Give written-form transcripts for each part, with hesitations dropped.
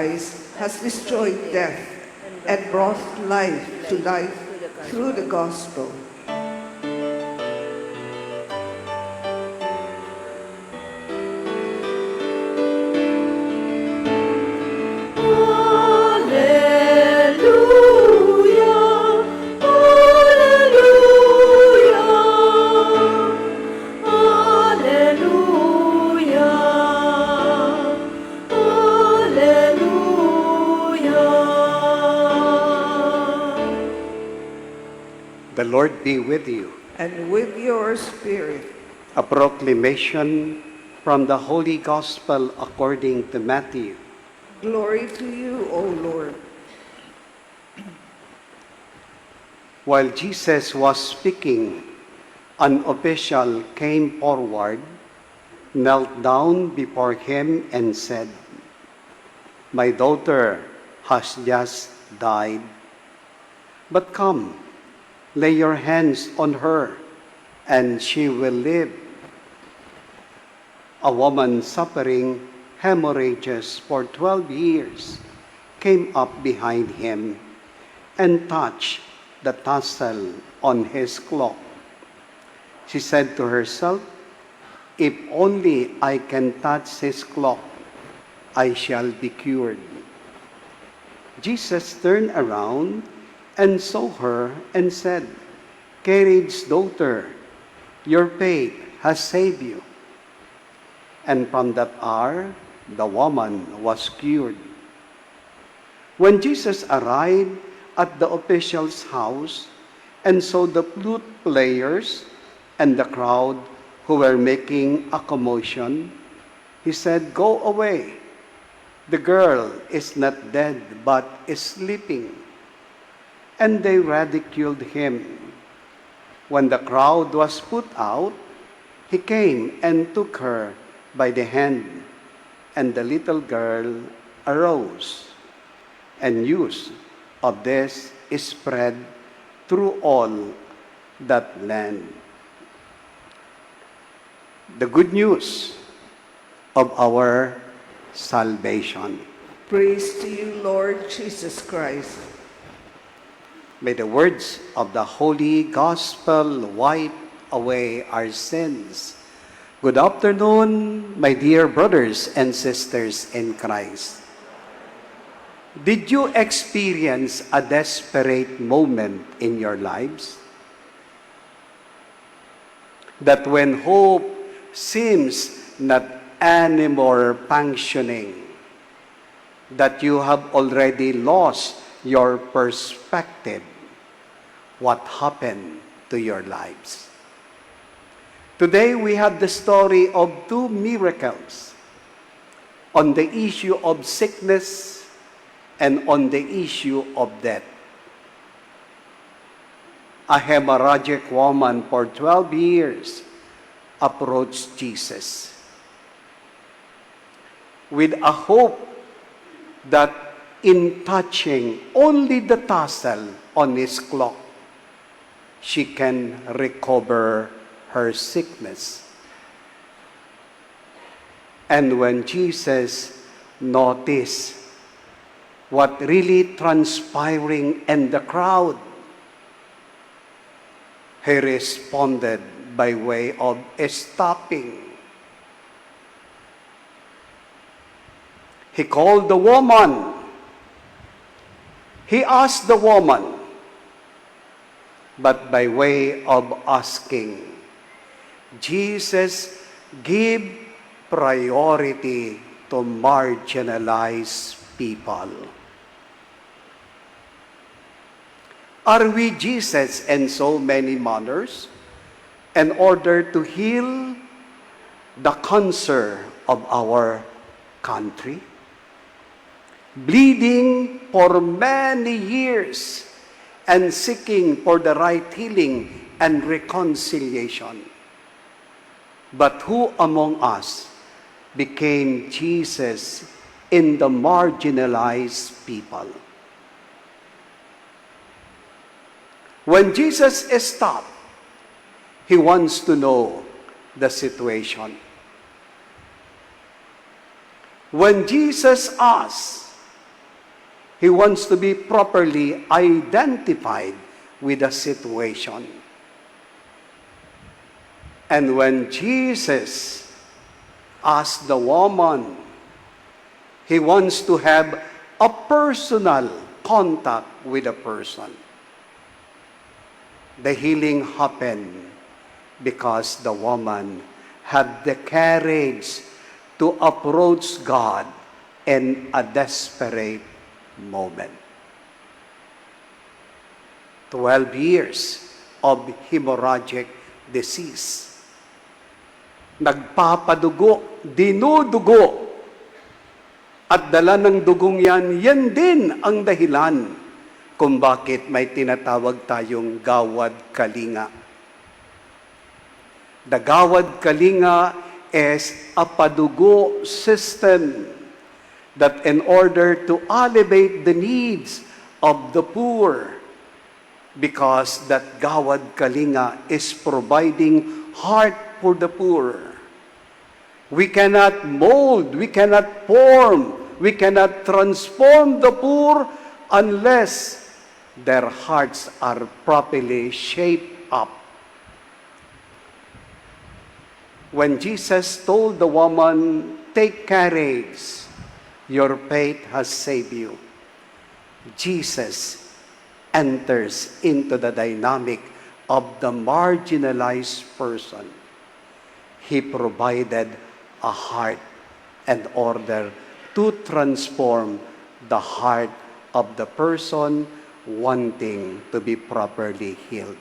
Christ has destroyed death and brought life to life through the gospel. The Lord be with you. And with your spirit. A proclamation from the Holy Gospel according to Matthew. Glory to you, O Lord. While Jesus was speaking, an official came forward, knelt down before him and said, "My daughter has just died, but come, lay your hands on her, and she will live." A woman suffering hemorrhages for 12 years came up behind him and touched the tassel on his cloak. She said to herself, "If only I can touch his cloak, I shall be cured." Jesus turned around and saw her and said, "Courage, daughter, your faith has saved you." And from that hour, the woman was cured. When Jesus arrived at the official's house and saw the flute players and the crowd who were making a commotion, he said, "Go away. The girl is not dead, but is sleeping." And they ridiculed him. When the crowd was put out, he came and took her by the hand, and the little girl arose. And news of this spread through all that land. The good news of our salvation. Praise to you, Lord Jesus Christ. May the words of the Holy Gospel wipe away our sins. Good afternoon, my dear brothers and sisters in Christ. Did you experience a desperate moment in your lives? That when hope seems not anymore functioning, that you have already lost your perspective, what happened to your lives? Today we have the story of two miracles on the issue of sickness and on the issue of death. A hemorrhagic woman for 12 years approached Jesus with a hope that in touching only the tassel on his cloak, she can recover her sickness. And when Jesus noticed what really transpiring in the crowd, he responded by way of stopping. He called the woman. He asked the woman, but by way of asking, Jesus gave priority to marginalized people. Are we Jesus in so many manners in order to heal the cancer of our country? Bleeding for many years and seeking for the right healing and reconciliation. But who among us became Jesus in the marginalized people? When Jesus stopped, he wants to know the situation. When Jesus asked, He wants to be properly identified with the situation. And when Jesus asked the woman, he wants to have a personal contact with a person. The healing happened because the woman had the courage to approach God in a desperate moment. 12 years of hemorrhagic disease. Nagpapadugo, dinudugo, at dala ng dugong yan din ang dahilan kung bakit may tinatawag tayong gawad kalinga. The gawad kalinga is a padugo system that in order to alleviate the needs of the poor, because that gawad kalinga is providing heart for the poor. We cannot mold, we cannot form, we cannot transform the poor unless their hearts are properly shaped up. When Jesus told the woman, "Take courage, your faith has saved you," Jesus enters into the dynamic of the marginalized person. He provided a heart in order to transform the heart of the person wanting to be properly healed.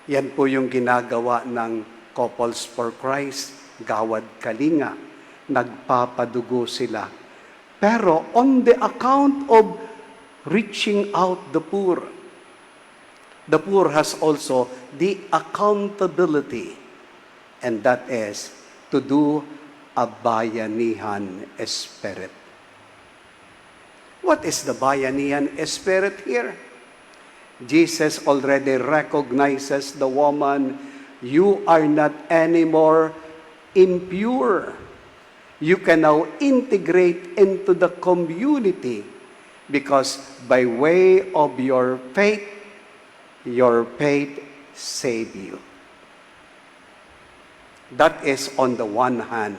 Yan po yung ginagawa ng Couples for Christ, gawad kalinga. Nagpapadugo sila. Pero on the account of reaching out the poor has also the accountability, and that is to do a bayanihan spirit. What is the bayanihan spirit here? Jesus already recognizes the woman, you are not anymore impure. You can now integrate into the community because by way of your faith saved you. That is on the one hand.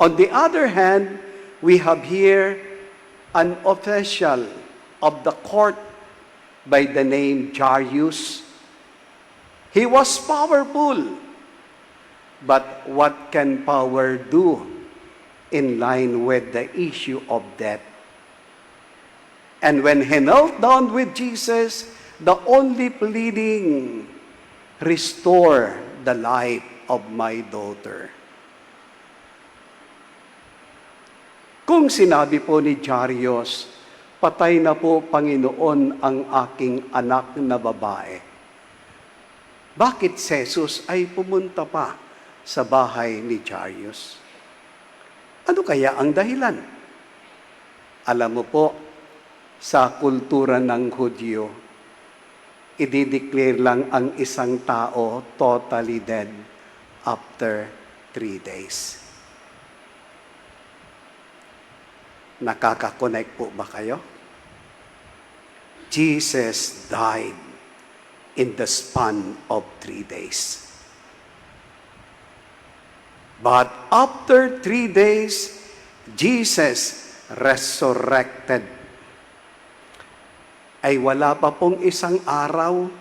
On the other hand, we have here an official of the court by the name Jairus. He was powerful, but what can power do in line with the issue of death? And when he knelt down with Jesus, the only pleading, restore the life of my daughter. Kung sinabi po ni Jairus, patay na po, Panginoon, ang aking anak na babae, bakit si Jesus ay pumunta pa sa bahay ni Jairus? Ano kaya ang dahilan? Alam mo po, sa kultura ng Hudyo, i-declare lang ang isang tao totally dead after 3 days. Nakaka-connect po ba kayo? Jesus died in the span of 3 days. But after 3 days, Jesus resurrected. Ay wala pa pong isang araw,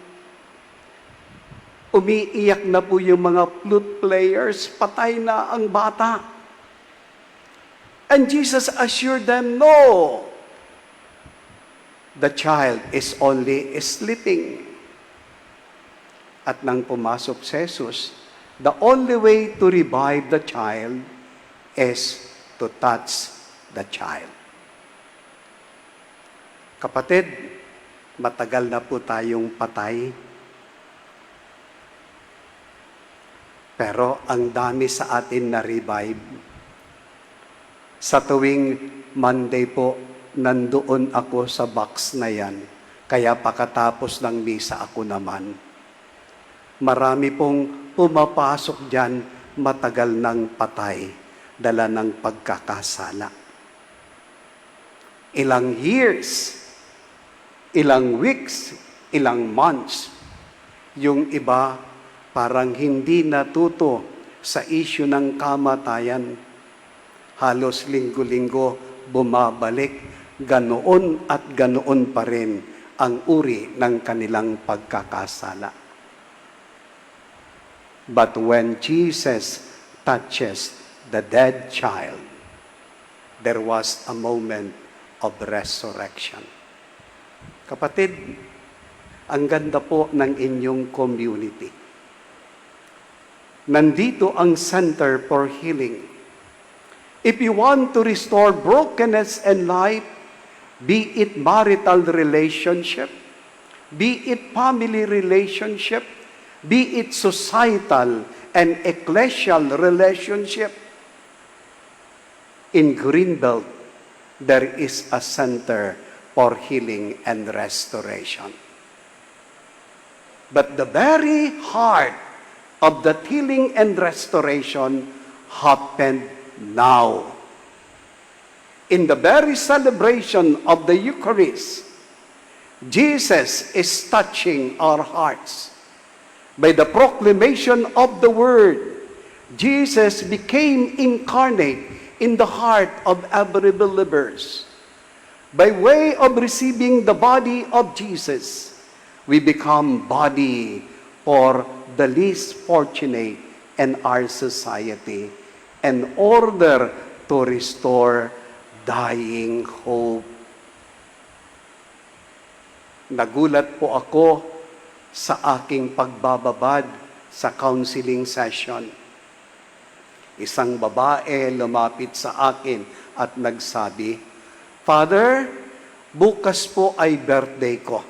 umiiyak na po yung mga flute players, patay na ang bata. And Jesus assured them, no, the child is only sleeping. At nang pumasok si Jesus, the only way to revive the child is to touch the child. Kapatid, matagal na po tayong patay. Pero ang dami sa atin na revive. Sa tuwing Monday po, nandoon ako sa box na yan. Kaya pakatapos ng misa ako naman. Marami pong pumapasok dyan, matagal ng patay, dala ng pagkakasala. ilang years, ilang weeks, ilang months. Yung iba, parang hindi natuto sa issue ng kamatayan. Halos linggo-linggo bumabalik, ganoon at ganoon pa rin ang uri ng kanilang pagkakasala. But when Jesus touches the dead child, there was a moment of resurrection. Kapatid, ang ganda po ng inyong community. Nandito ang Center for Healing. If you want to restore brokenness in life, be it marital relationship, be it family relationship, be it societal and ecclesial relationship, in Greenbelt, there is a center for healing and restoration. But the very heart of that healing and restoration happened now. In the very celebration of the Eucharist, Jesus is touching our hearts. By the proclamation of the Word, Jesus became incarnate in the heart of every believers. By way of receiving the body of Jesus, we become body for the least fortunate in our society in order to restore dying hope. Nagulat po ako sa aking pagbababad sa counseling session. Isang babae lumapit sa akin at nagsabi, "Father, bukas po ay birthday ko.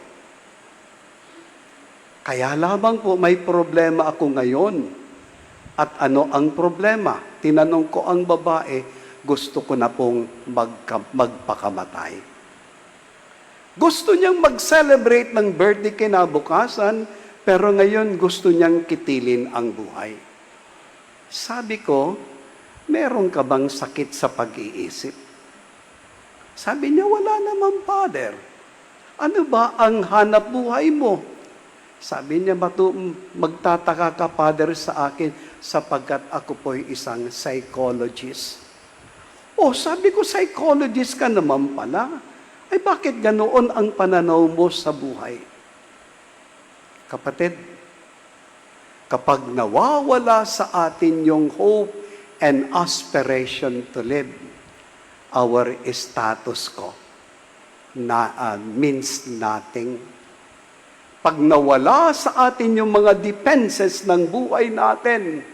Kaya lamang po may problema ako ngayon." At ano ang problema? Tinanong ko ang babae, gusto ko na pong magpakamatay. Gusto niyang mag-celebrate ng birthday kinabukasan, pero ngayon gusto niyang kitilin ang buhay. Sabi ko, meron ka bang sakit sa pag-iisip? Sabi niya, wala naman, Father. Ano ba ang hanap buhay mo? Sabi niya, magtataka ka, Father, sa akin, sapagkat ako po'y isang psychologist. Oh, sabi ko, psychologist ka naman pala. Ay, bakit ganoon ang pananaw mo sa buhay? Kapatid, kapag nawawala sa atin yung hope and aspiration to live, our status quo means nothing. Pag nawala sa atin yung mga defenses ng buhay natin,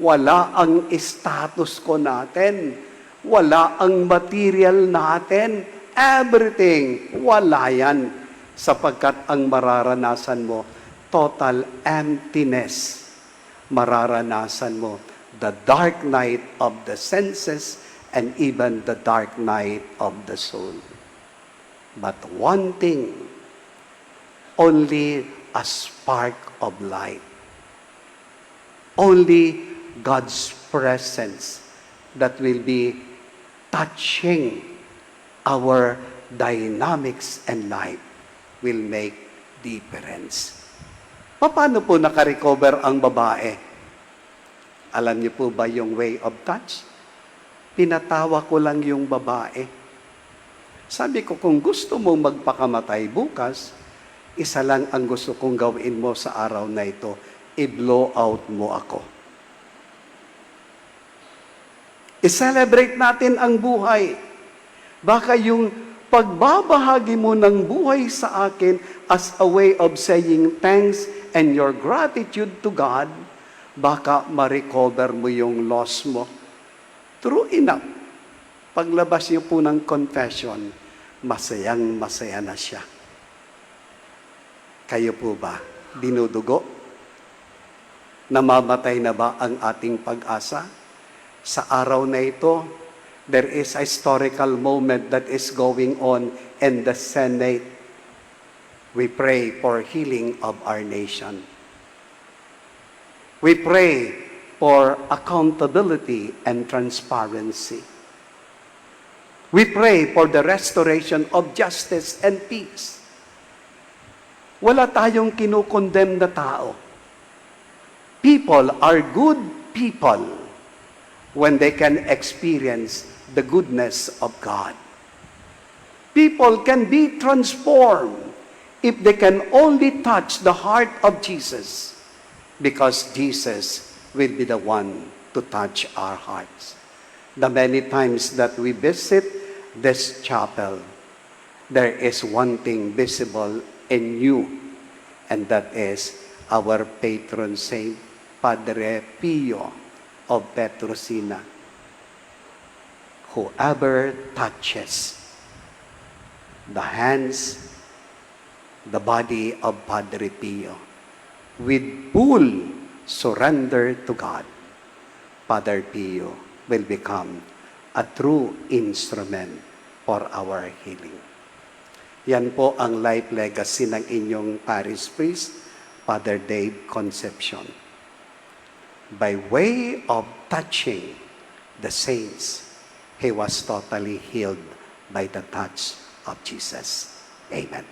wala ang status quo natin, wala ang material natin, everything, wala yan. Sapagkat ang mararanasan mo, total emptiness. Mararanasan mo the dark night of the senses and even the dark night of the soul. But one thing, only a spark of light. Only God's presence that will be touching our dynamics and life will make difference. Paano po nakarecover ang babae? Alam niyo po ba yung way of touch? Pinatawa ko lang yung babae. Sabi ko, kung gusto mo magpakamatay bukas, isa lang ang gusto kong gawin mo sa araw na ito, i-blow out mo ako. I-celebrate natin ang buhay. Baka yung pagbabahagi mo ng buhay sa akin as a way of saying thanks and your gratitude to God, baka ma-recover mo yung loss mo. True enough, paglabas niyo po ng confession, masayang-masaya na siya. Kayo po ba, dinudugo? Namamatay na ba ang ating pag-asa? Sa araw na ito, there is a historical moment that is going on in the Senate. We pray for healing of our nation. We pray for accountability and transparency. We pray for the restoration of justice and peace. Wala tayong kinukondemn na tao. People are good people when they can experience the goodness of God. People can be transformed if they can only touch the heart of Jesus, because Jesus will be the one to touch our hearts. The many times that we visit this chapel, there is one thing visible in you, and that is our patron saint, Padre Pio of Petrosina. Whoever touches the hands, the body of Padre Pio, with full surrender to God, Padre Pio will become a true instrument for our healing. Yan po ang life legacy ng inyong parish priest, Father Dave Concepcion. By way of touching the saints, he was totally healed by the touch of Jesus. Amen.